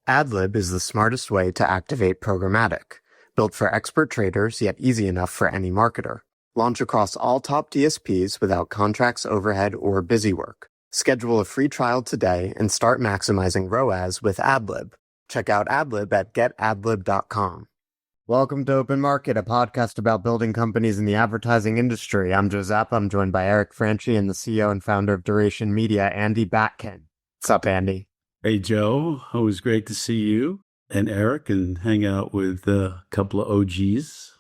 Adlib is the smartest way to activate programmatic, built for expert traders yet easy enough for any marketer. Launch across all top DSPs without contracts, overhead, or busy work. Schedule a free trial today and start maximizing ROAS with Adlib. Check out Adlib at getadlib.com. Welcome to Open Market, a podcast about building companies in the advertising industry. I'm Joe Zappa. I'm joined by Eric Franchi and the CEO and founder of Duration Media, Andy Batkin. What's up, Andy? Hey, Joe. Always great to see you and Eric and hang out with a couple of OGs.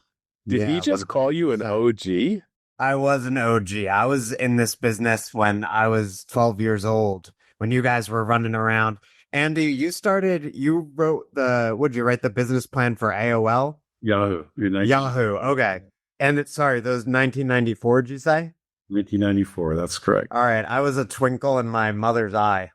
Did he just call you an OG? I was an OG. I was in this business when I was 12 years old, when you guys were running around. Andy, you wrote would you write the business plan for AOL? Yahoo. Yahoo, okay. And those 1994, did you say? 1994, that's correct. All right, I was a twinkle in my mother's eye.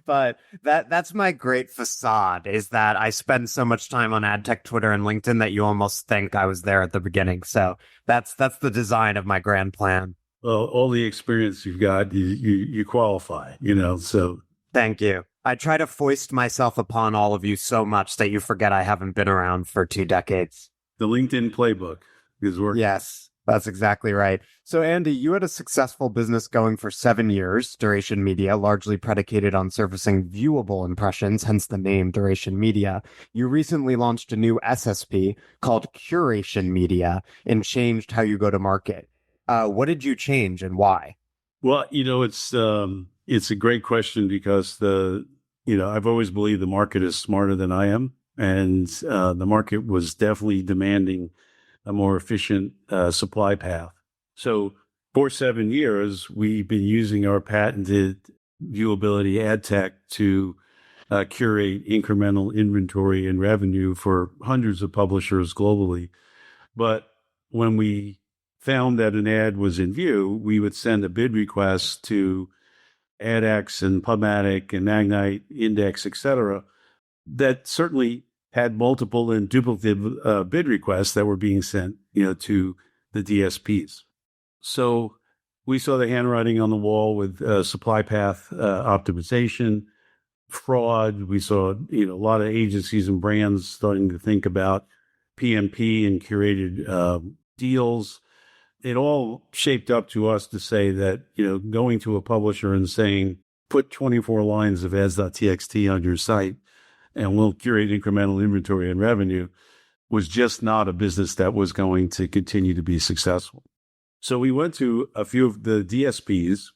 But that's my great facade, is that I spend so much time on Adtech, Twitter, and LinkedIn that you almost think I was there at the beginning. So that's the design of my grand plan. Well, all the experience you've got, you qualify, so. Thank you. I try to foist myself upon all of you so much that you forget I haven't been around for 2 decades. The LinkedIn playbook is working. Yes, that's exactly right. So, Andy, you had a successful business going for 7 years, Duration Media, largely predicated on surfacing viewable impressions, hence the name Duration Media. You recently launched a new SSP called Curation Media and changed how you go to market. What did you change and why? Well, it's a great question because I've always believed the market is smarter than I am. And the market was definitely demanding a more efficient supply path. So for 7 years, we've been using our patented viewability Adtech to curate incremental inventory and revenue for hundreds of publishers globally. But when we found that an ad was in view, we would send a bid request to AdX and PubMatic and Magnite, Index, etc. That certainly had multiple and duplicative bid requests that were being sent, to the DSPs. So we saw the handwriting on the wall with supply path optimization, fraud. We saw, a lot of agencies and brands starting to think about PMP and curated deals. It all shaped up to us to say that, going to a publisher and saying, put 24 lines of ads.txt on your site and we'll curate incremental inventory and revenue was just not a business that was going to continue to be successful. So we went to a few of the DSPs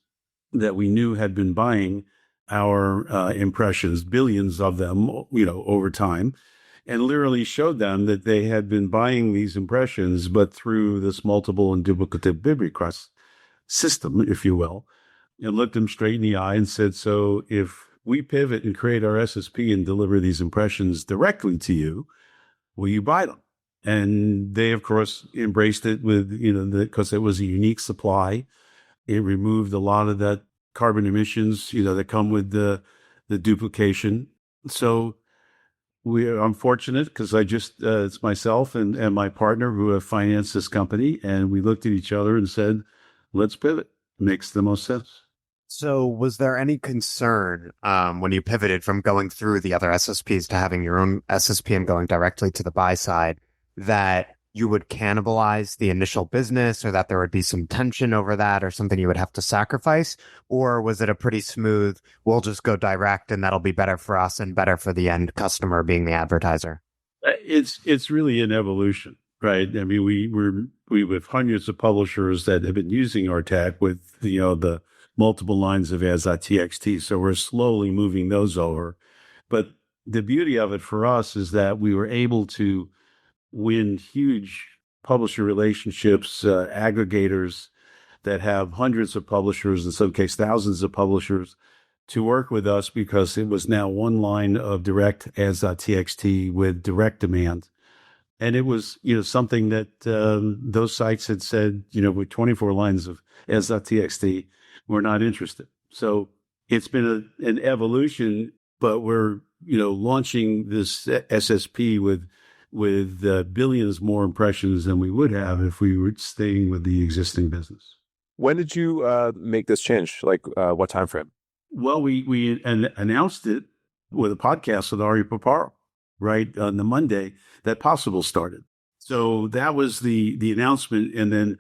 that we knew had been buying our impressions, billions of them, over time, and literally showed them that they had been buying these impressions, but through this multiple and duplicative bid request system, if you will, and looked them straight in the eye and said, so if we pivot and create our SSP and deliver these impressions directly to you, will you buy them? And they, of course, embraced it with, because it was a unique supply. It removed a lot of that carbon emissions, that come with the duplication. So I'm fortunate because it's myself and my partner who have financed this company. And we looked at each other and said, let's pivot. Makes the most sense. So was there any concern when you pivoted from going through the other SSPs to having your own SSP and going directly to the buy side that you would cannibalize the initial business, or that there would be some tension over that, or something you would have to sacrifice? Or was it a pretty smooth, we'll just go direct and that'll be better for us and better for the end customer being the advertiser? It's really an evolution, right? I mean, we have hundreds of publishers that have been using our tech with, the multiple lines of ads.txt. So we're slowly moving those over. But the beauty of it for us is that we were able to win huge publisher relationships, aggregators that have hundreds of publishers, in some cases thousands of publishers, to work with us because it was now one line of direct ads.txt with direct demand. And it was, something that those sites had said, with 24 lines of ads.txt, we're not interested. So it's been an evolution, but we're, launching this SSP with billions more impressions than we would have if we were staying with the existing business. When did you make this change? Like what time frame? Well, we announced it with a podcast with Ari Paparo, right, on the Monday that Possible started. So that was the announcement. And then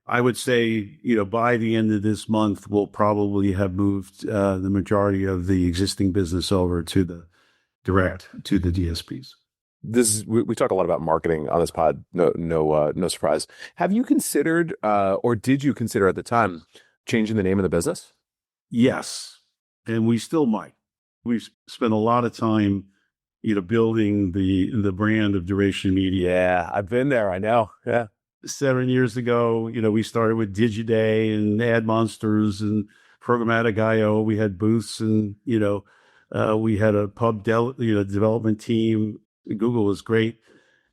I would say, by the end of this month, we'll probably have moved the majority of the existing business over to the direct to the DSPs. We talk a lot about marketing on this pod. No surprise. Have you considered, or did you consider at the time, changing the name of the business? Yes, and we still might. We've spent a lot of time, building the brand of Duration Media. Yeah, I've been there. I know. Yeah. 7 years ago, we started with Digiday and Ad Monsters and Programmatic IO. We had booths and, we had a development team. Google was great.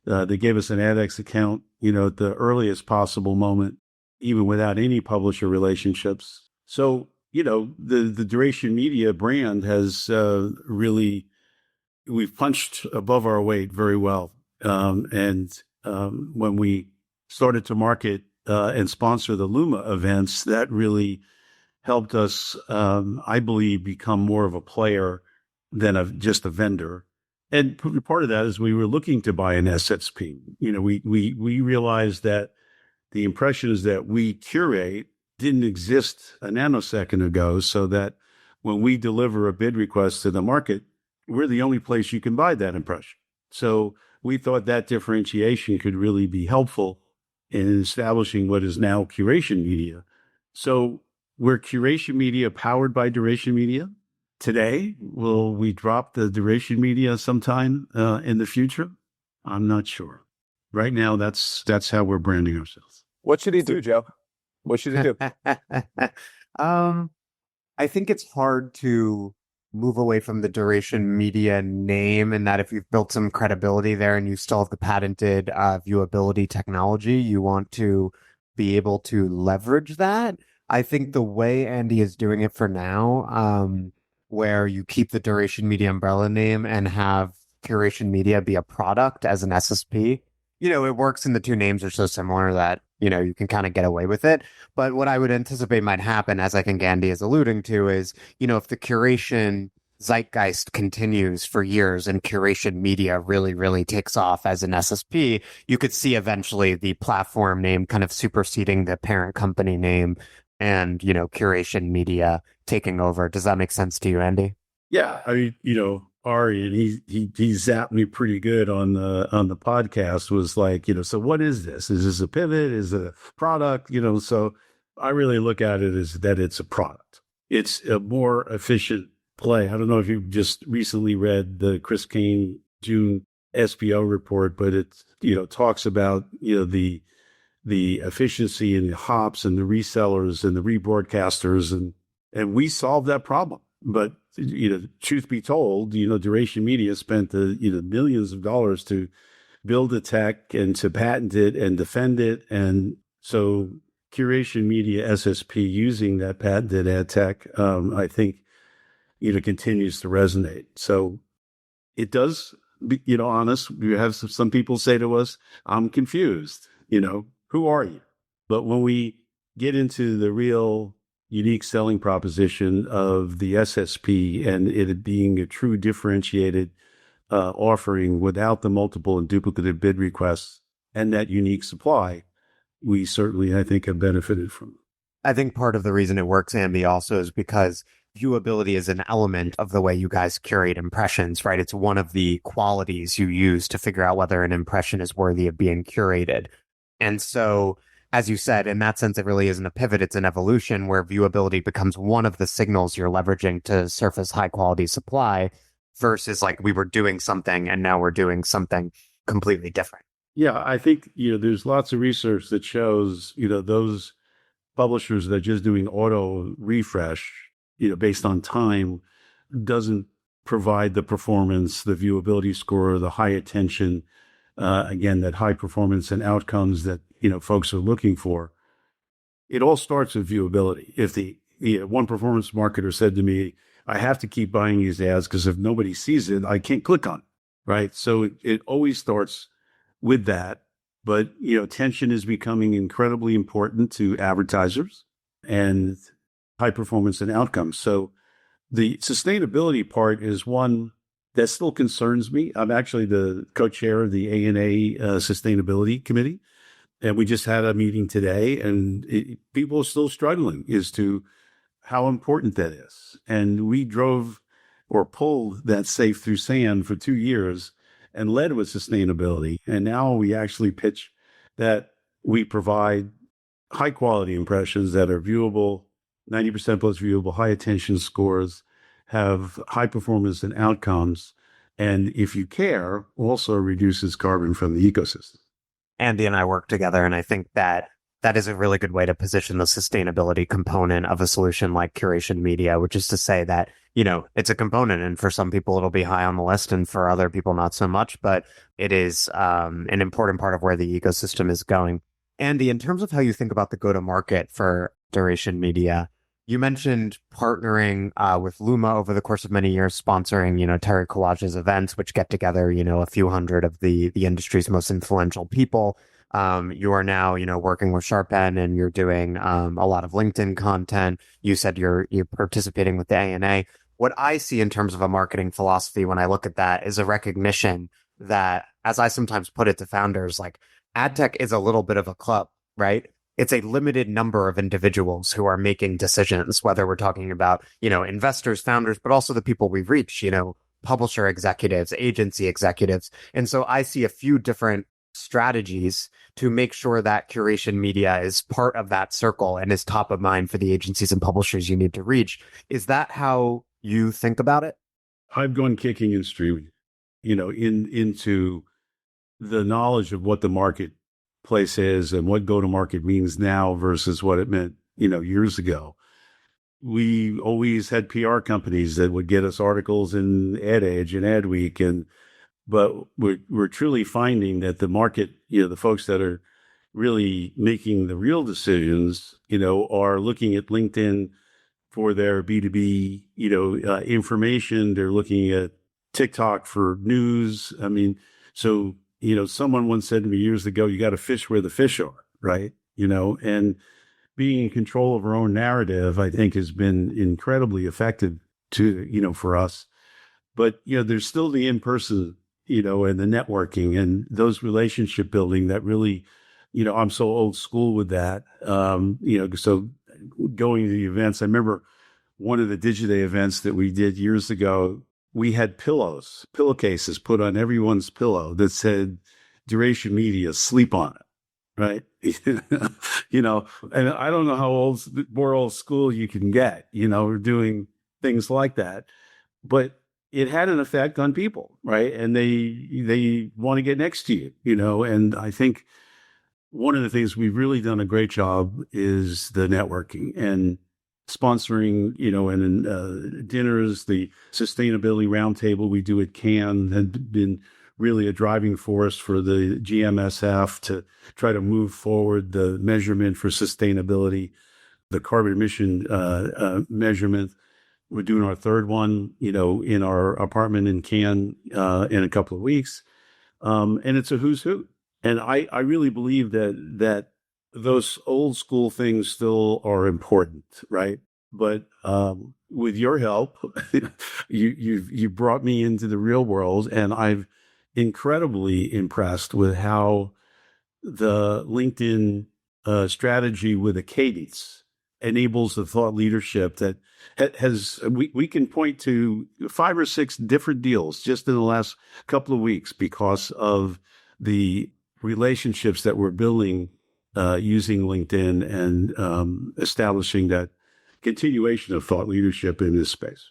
They gave us an AdX account, at the earliest possible moment, even without any publisher relationships. So, the Duration Media brand has we've punched above our weight very well. And when we started to market and sponsor the Luma events, that really helped us, I believe, become more of a player than just a vendor. And part of that is we were looking to buy an SSP. We realized that the impressions that we curate didn't exist a nanosecond ago, so that when we deliver a bid request to the market, we're the only place you can buy that impression. So we thought that differentiation could really be helpful in establishing what is now Curation Media. So we're Curation Media powered by Duration Media. Today, will we drop the Duration Media sometime in the future? I'm not sure. Right now, that's how we're branding ourselves. What should he do, Joe? What should he do? I think it's hard to move away from the Duration Media name, and that if you've built some credibility there and you still have the patented viewability technology, you want to be able to leverage that. I think the way Andy is doing it for now, where you keep the Duration Media umbrella name and have Curation Media be a product as an SSP, it works, and the two names are so similar that, you can kind of get away with it. But what I would anticipate might happen, as I think Andy is alluding to, is, if the curation zeitgeist continues for years and Curation Media really, really takes off as an SSP, you could see eventually the platform name kind of superseding the parent company name and, Curation Media taking over. Does that make sense to you, Andy? Yeah. I mean, Ari, and he zapped me pretty good on the podcast, was like, so what is this? Is this a pivot? Is it a product? So I really look at it as that it's a product. It's a more efficient play. I don't know if you've just recently read the Chris Kane June SPO report, but it, talks about, the efficiency and the hops and the resellers and the rebroadcasters, and we solved that problem. But truth be told, Duration Media spent the millions of dollars to build the tech and to patent it and defend it, and so Curation Media SSP using that patented Adtech, I think, continues to resonate. So it does. Honest. We have some people say to us, "I'm confused. Who are you?" But when we get into the real unique selling proposition of the SSP and it being a true differentiated offering without the multiple and duplicative bid requests and that unique supply, we certainly, I think, have benefited from it. I think part of the reason it works, Andy, also is because viewability is an element of the way you guys curate impressions, right? It's one of the qualities you use to figure out whether an impression is worthy of being curated. And so, as you said, in that sense, it really isn't a pivot. It's an evolution where viewability becomes one of the signals you're leveraging to surface high quality supply versus like we were doing something and now we're doing something completely different. Yeah, I think, there's lots of research that shows, those publishers that are just doing auto refresh, based on time, doesn't provide the performance, the viewability score, the high attention, again, that high performance and outcomes that, folks are looking for. It all starts with viewability. If one performance marketer said to me, I have to keep buying these ads because if nobody sees it, I can't click on it, right? So it always starts with that. But, attention is becoming incredibly important to advertisers and high performance and outcomes. So The sustainability part is one that still concerns me. I'm actually the co-chair of the ANA Sustainability Committee, and we just had a meeting today, and people are still struggling as to how important that is. And we drove or pulled that safe through sand for 2 years and led with sustainability. And now we actually pitch that we provide high quality impressions that are viewable, 90% plus viewable, high attention scores, have high performance and outcomes. And if you care, also reduces carbon from the ecosystem. Andy and I work together, and I think that is a really good way to position the sustainability component of a solution like curation media, which is to say that, it's a component, and for some people it'll be high on the list and for other people not so much, but it is an important part of where the ecosystem is going. Andy, in terms of how you think about the go-to-market for curation media, you mentioned partnering with Luma over the course of many years, sponsoring, Terry Collage's events, which get together, a few hundred of the industry's most influential people. You are now, working with Sharpen, and you're doing a lot of LinkedIn content. You said you're participating with the ANA. What I see in terms of a marketing philosophy when I look at that is a recognition that, as I sometimes put it to founders, like Adtech is a little bit of a club, right? It's a limited number of individuals who are making decisions, whether we're talking about, investors, founders, but also the people we've reached, publisher executives, agency executives. And so I see a few different strategies to make sure that curation media is part of that circle and is top of mind for the agencies and publishers you need to reach. Is that how you think about it? I've gone kicking and streaming, into the knowledge of what the marketplace is and what go-to-market means now versus what it meant, years ago. We always had PR companies that would get us articles in AdEdge and Adweek, but we're truly finding that the market, the folks that are really making the real decisions, are looking at LinkedIn for their B2B, information. They're looking at TikTok for news. I mean, so, someone once said to me years ago, you got to fish where the fish are, right? And being in control of our own narrative, I think, has been incredibly effective for us. But, there's still the in-person, and the networking and those relationship building that really, I'm so old school with that. So going to the events, I remember one of the Digiday events that we did years ago, we had pillowcases put on everyone's pillow that said Duration Media, sleep on it, right? And I don't know how more old school you can get, doing things like that, but it had an effect on people, right? And they want to get next to you, and I think one of the things we've really done a great job is the networking and sponsoring, and dinners. The sustainability roundtable we do at Cannes had been really a driving force for the GMSF to try to move forward the measurement for sustainability, the carbon emission measurement. We're doing our third one, in our apartment in Cannes in a couple of weeks. And it's a who's who. And I really believe that those old school things still are important, right? But with your help, you brought me into the real world, and I've incredibly impressed with how the LinkedIn strategy with a cadence enables the thought leadership that we can point to 5 or 6 different deals just in the last couple of weeks because of the relationships that we're building using LinkedIn and establishing that continuation of thought leadership in this space.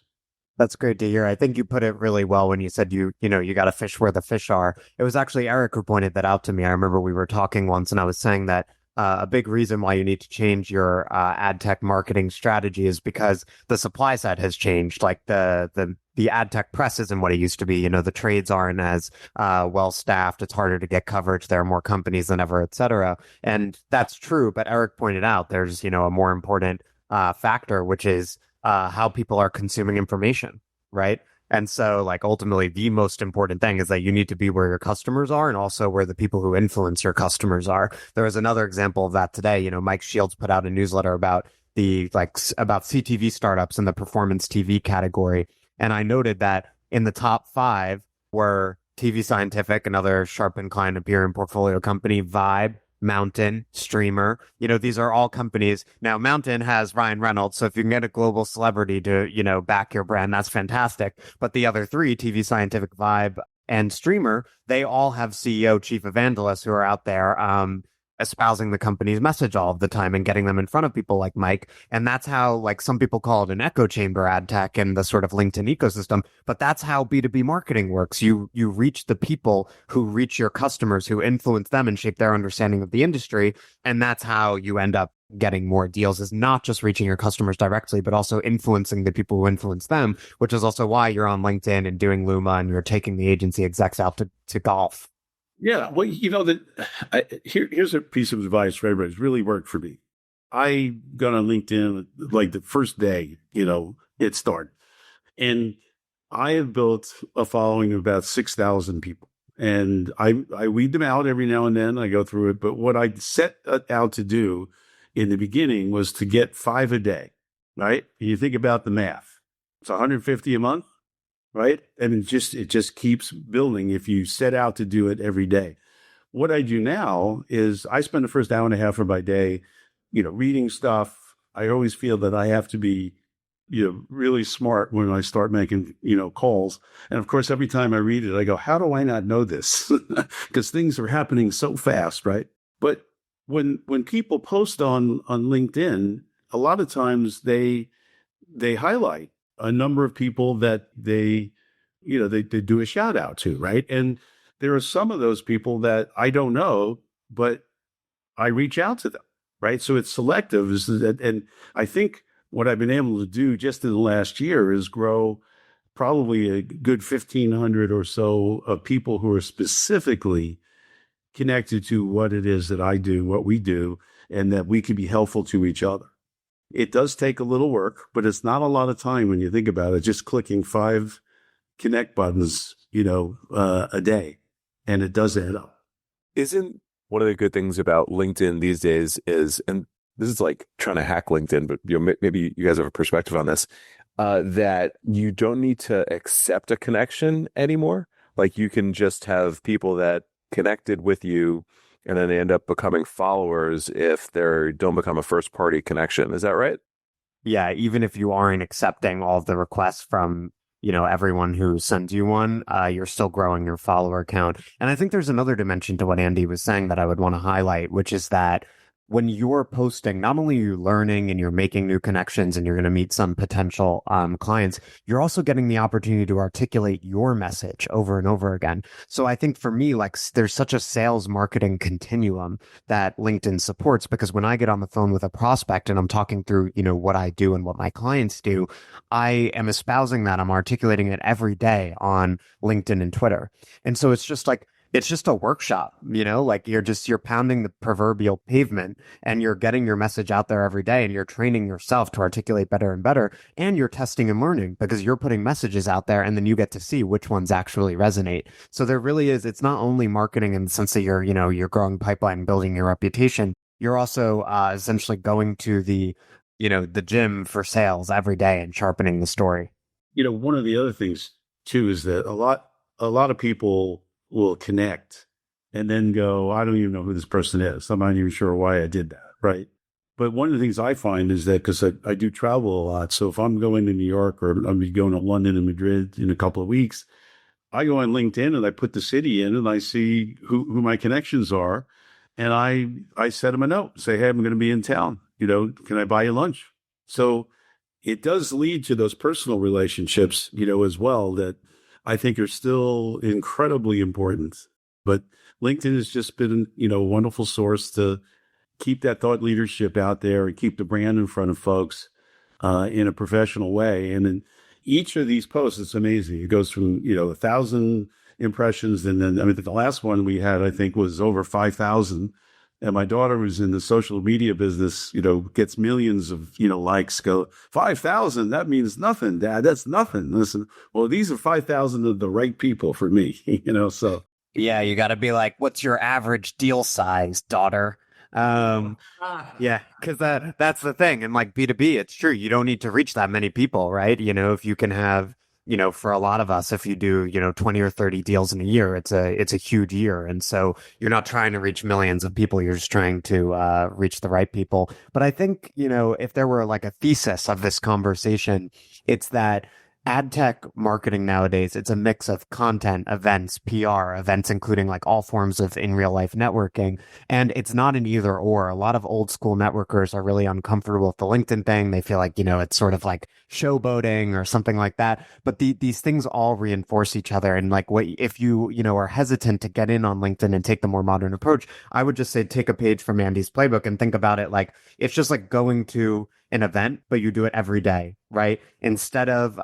That's great to hear. I think you put it really well when you said you got to fish where the fish are. It was actually Eric who pointed that out to me. I remember we were talking once, and I was saying that a big reason why you need to change your ad tech marketing strategy is because the supply side has changed. Like the ad tech press isn't what it used to be. The trades aren't as well staffed. It's harder to get coverage. There are more companies than ever, et cetera. And that's true. But Eric pointed out there's a more important factor, which is how people are consuming information, right? And so, like, ultimately, the most important thing is that you need to be where your customers are and also where the people who influence your customers are. There was another example of that today. Mike Shields put out a newsletter about about CTV startups in the performance TV category. And I noted that in the top 5 were TV Scientific, another sharp incline Imperium portfolio company, Vibe, Mountain, Streamer. These are all companies. Now, Mountain has Ryan Reynolds, so if you can get a global celebrity to, back your brand, that's fantastic. But the other 3, TV Scientific, Vibe, and Streamer, they all have CEO, chief evangelists who are out there espousing the company's message all of the time and getting them in front of people like Mike. And that's how, like, some people call it an echo chamber ad tech and the sort of LinkedIn ecosystem, but that's how B2B marketing works. You reach the people who reach your customers, who influence them and shape their understanding of the industry. And that's how you end up getting more deals, is not just reaching your customers directly, but also influencing the people who influence them, which is also why you're on LinkedIn and doing Luma and you're taking the agency execs out to golf. Yeah, well, here's a piece of advice for everybody. It's really worked for me. I got on LinkedIn like the first day, it started. And I have built a following of about 6,000 people. And I weed them out every now and then. I go through it. But what I set out to do in the beginning was to get 5 a day, right? You think about the math. It's 150 a month. Right. And it just keeps building if you set out to do it every day. What I do now is I spend the first hour and a half of my day, reading stuff. I always feel that I have to be, really smart when I start making, calls. And of course, every time I read it, I go, how do I not know this? Because things are happening so fast. Right. But when people post on LinkedIn, a lot of times they highlight a number of people that they do a shout out to, right? And there are some of those people that I don't know, but I reach out to them, right? So it's selective. And I think what I've been able to do just in the last year is grow probably a good 1,500 or so of people who are specifically connected to what it is that I do, what we do, and that we can be helpful to each other. It does take a little work, but it's not a lot of time when you think about it, just clicking 5 connect buttons, a day, and it does add up. Isn't one of the good things about LinkedIn these days is, and this is like trying to hack LinkedIn, but maybe you guys have a perspective on this, that you don't need to accept a connection anymore. Like you can just have people that connected with you and then they end up becoming followers if they don't become a first party connection. Is that right? Yeah, even if you aren't accepting all of the requests from, everyone who sends you one, you're still growing your follower count. And I think there's another dimension to what Andy was saying that I would want to highlight, which is that when you're posting, not only are you learning and you're making new connections and you're going to meet some potential clients, you're also getting the opportunity to articulate your message over and over again. So I think for me, like, there's such a sales marketing continuum that LinkedIn supports, because when I get on the phone with a prospect and I'm talking through, what I do and what my clients do, I am espousing that. I'm articulating it every day on LinkedIn and Twitter. And so it's just a workshop, like you're pounding the proverbial pavement and you're getting your message out there every day and you're training yourself to articulate better and better. And you're testing and learning because you're putting messages out there and then you get to see which ones actually resonate. So there really is, it's not only marketing in the sense that you're growing pipeline, building your reputation. You're also essentially going to the gym for sales every day and sharpening the story. One of the other things too is that a lot of people will connect and then go, I don't even know who this person is. I'm not even sure why I did that, right? But one of the things I find is that because I do travel a lot, so if I'm going to New York or I'm going to London and Madrid in a couple of weeks, I go on LinkedIn and I put the city in and I see who my connections are. And I send them a note, say, hey, I'm going to be in town. Can I buy you lunch? So it does lead to those personal relationships, as well, that I think are still incredibly important. But LinkedIn has just been, a wonderful source to keep that thought leadership out there and keep the brand in front of folks in a professional way. And in each of these posts, it's amazing. It goes from, 1,000 impressions. And then, the last one we had, I think, was over 5,000. And my daughter, who's in the social media business, gets millions of, likes, go, 5,000, that means nothing, Dad. That's nothing. Listen, well, these are 5,000 of the right people for me, so. Yeah, you got to be like, what's your average deal size, daughter? Yeah, because that's the thing. And like B2B, it's true. You don't need to reach that many people, right? If you can have, for a lot of us, if you do, 20 or 30 deals in a year, it's a huge year. And so you're not trying to reach millions of people. You're just trying to reach the right people. But I think, if there were like a thesis of this conversation, it's that ad tech marketing nowadays, it's a mix of content, events, PR, events, including like all forms of in real life networking. And it's not an either or. A lot of old school networkers are really uncomfortable with the LinkedIn thing. They feel like, it's sort of like showboating or something like that. But these things all reinforce each other. And like if you, are hesitant to get in on LinkedIn and take the more modern approach, I would just say take a page from Andy's playbook and think about it like it's just like going to an event, but you do it every day, right? Instead of,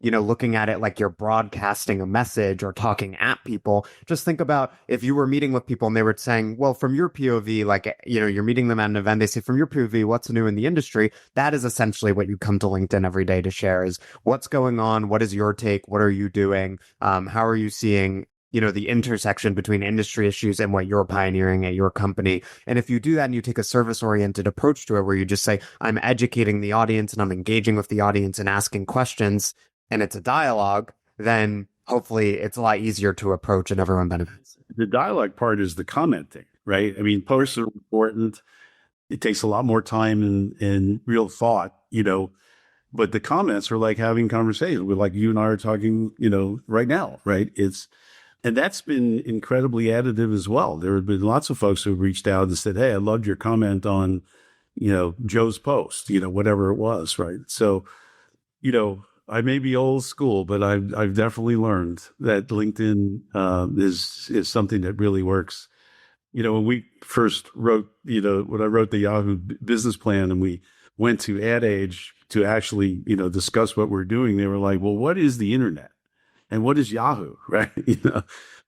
looking at it like you're broadcasting a message or talking at people, just think about if you were meeting with people and they were saying, well, from your POV, like, you're meeting them at an event, they say, from your POV, what's new in the industry? That is essentially what you come to LinkedIn every day to share is what's going on? What is your take? What are you doing? How are you seeing the intersection between industry issues and what you're pioneering at your company. And if you do that and you take a service oriented approach to it, where you just say, I'm educating the audience and I'm engaging with the audience and asking questions, and it's a dialogue, then hopefully it's a lot easier to approach and everyone benefits. The dialogue part is the commenting, right? I mean, posts are important. It takes a lot more time and real thought, but the comments are like having conversations with like you and I are talking, right now, right? And that's been incredibly additive as well. There have been lots of folks who have reached out and said, hey, I loved your comment on, Joe's post, whatever it was, right? So, I may be old school, but I've definitely learned that LinkedIn is something that really works. When we first wrote, when I wrote the Yahoo business plan and we went to Ad Age to actually, discuss what we're doing, they were like, well, what is the internet? And what is Yahoo, right?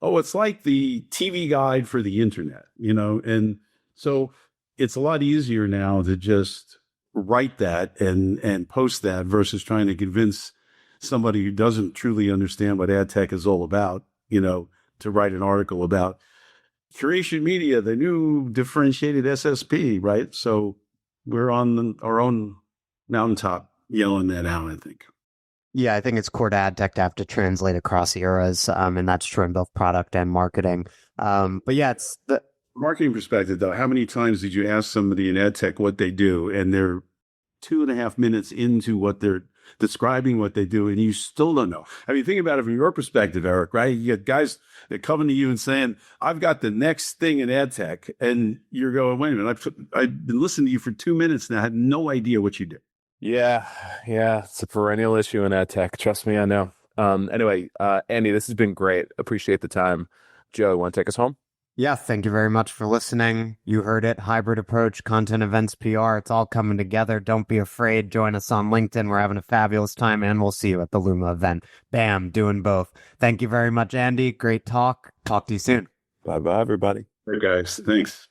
Oh, it's like the TV guide for the internet, and so it's a lot easier now to just write that and post that versus trying to convince somebody who doesn't truly understand what ad tech is all about, to write an article about curation media, the new differentiated SSP, right? So we're on our own mountaintop yelling that out, I think. Yeah, I think it's core to ad tech to have to translate across eras, and that's true in both product and marketing. But yeah, it's the marketing perspective, though. How many times did you ask somebody in ad tech what they do, and they're 2.5 minutes into what they're describing what they do, and you still don't know? I mean, think about it from your perspective, Eric, right? You get guys that coming to you and saying, I've got the next thing in ad tech, and you're going, wait a minute, I've been listening to you for 2 minutes and I had no idea what you do. Yeah, it's a perennial issue in ad tech. Trust me, I know. Anyway, Andy, this has been great. Appreciate the time. Joe, want to take us home? Yeah, thank you very much for listening. You heard it. Hybrid approach, content, events, PR. It's all coming together. Don't be afraid. Join us on LinkedIn. We're having a fabulous time, and we'll see you at the Luma event. Bam, doing both. Thank you very much, Andy. Great talk. Talk to you soon. Bye-bye, everybody. Hey, guys. Thanks.